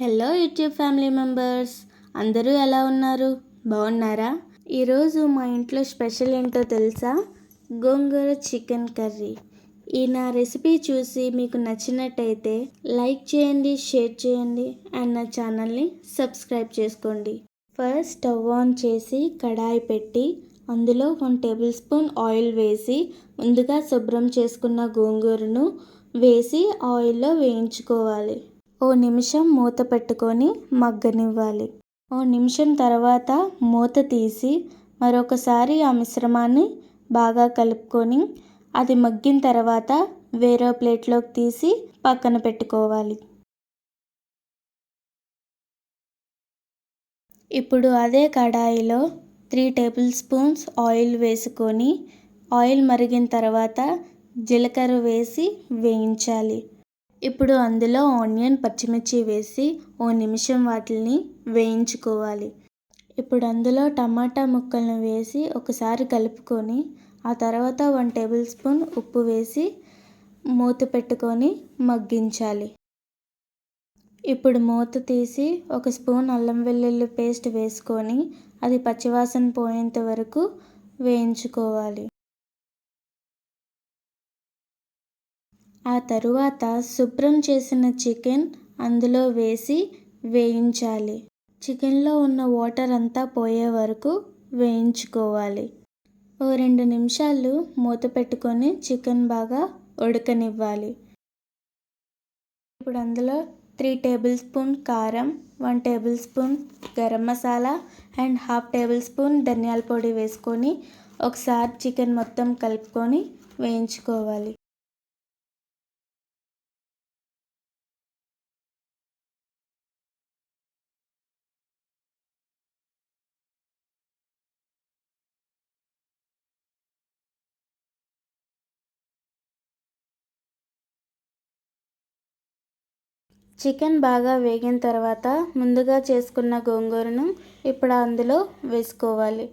Hello YouTube family members, అందరూ ఎలా ఉన్నారు? బాగున్నారా? ఈరోజు మా ఇంట్లో స్పెషల్ ఏంటో తెలుసా? గోంగూర చికెన్ కర్రీ. ఈ నా రెసిపీ చూసి మీకు నచ్చినట్టయితే లైక్ చేయండి, షేర్ చేయండి అండ్ నా ఛానల్ని సబ్స్క్రైబ్ చేసుకోండి. ఫస్ట్ స్టవ్ ఆన్ చేసి కడాయి పెట్టి అందులో 1 టేబుల్ స్పూన్ ఆయిల్ వేసి ముందుగా శుభ్రం చేసుకున్న గోంగూరను వేసి ఆయిల్లో వేయించుకోవాలి. ఓ నిమిషం మూత పెట్టుకొని మగ్గనివ్వాలి. ఓ నిమిషం తర్వాత మూత తీసి మరొకసారి ఆ మిశ్రమాన్ని బాగా కలుపుకొని అది మగ్గిన తర్వాత వేరే ప్లేట్లోకి తీసి పక్కన పెట్టుకోవాలి. ఇప్పుడు అదే కడాయిలో 3 టేబుల్ స్పూన్స్ ఆయిల్ వేసుకొని ఆయిల్ మరిగిన తర్వాత జీలకర్ర వేసి వేయించాలి. ఇప్పుడు అందులో ఆనియన్, పచ్చిమిర్చి వేసి ఓ నిమిషం వాటిని వేయించుకోవాలి. ఇప్పుడు అందులో టమాటా ముక్కలను వేసి ఒకసారి కలుపుకొని ఆ తర్వాత 1 టేబుల్ స్పూన్ ఉప్పు వేసి మూత పెట్టుకొని మగ్గించాలి. ఇప్పుడు మూత తీసి 1 స్పూన్ అల్లం వెల్లుల్లి పేస్ట్ వేసుకొని అది పచ్చివాసన పోయేంత వరకు వేయించుకోవాలి. ఆ తరువాత శుభ్రం చేసిన చికెన్ అందులో వేసి వేయించాలి. చికెన్లో ఉన్న వాటర్ అంతా పోయే వరకు వేయించుకోవాలి. ఓ 2 నిమిషాలు మూత పెట్టుకొని చికెన్ బాగా ఉడకనివ్వాలి. ఇప్పుడు అందులో 3 టేబుల్ స్పూన్ కారం, 1 table spoon garam masala and 1/2 table spoon ధనియాల పొడి వేసుకొని ఒకసారి చికెన్ మొత్తం కలుపుకొని వేయించుకోవాలి. చికెన్ బాగా వేగిన తర్వాత ముందుగా చేసుకున్న గోంగూరను ఇప్పుడు అందులో వేసుకోవాలి.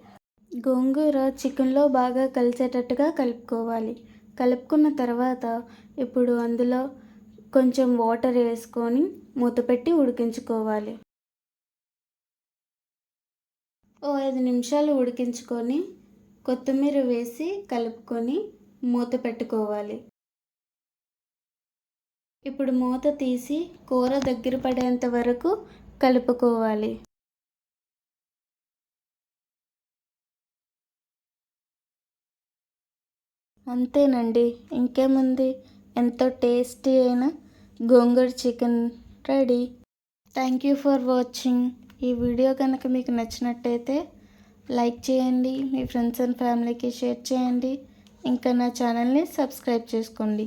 గోంగూర చికెన్లో బాగా కలిసేటట్టుగా కలుపుకోవాలి. కలుపుకున్న తర్వాత ఇప్పుడు అందులో కొంచెం వాటర్ వేసుకొని మూత పెట్టి ఉడికించుకోవాలి. ఓ 5 నిమిషాలు ఉడికించుకొని కొత్తిమీర వేసి కలుపుకొని మూత పెట్టుకోవాలి. ఇప్పుడు మూత తీసి కూర దగ్గర పడేంత వరకు కలుపుకోవాలి. అంతేనండి, ఇంకేముంది, ఎంతో టేస్టీ అయిన gongura chicken ready. Thank you for watching. ఈ వీడియో కనుక మీకు నచ్చినట్టయితే లైక్ చేయండి, మీ ఫ్రెండ్స్ అండ్ ఫ్యామిలీకి షేర్ చేయండి, ఇంకా నా ఛానల్ని సబ్స్క్రైబ్ చేసుకోండి.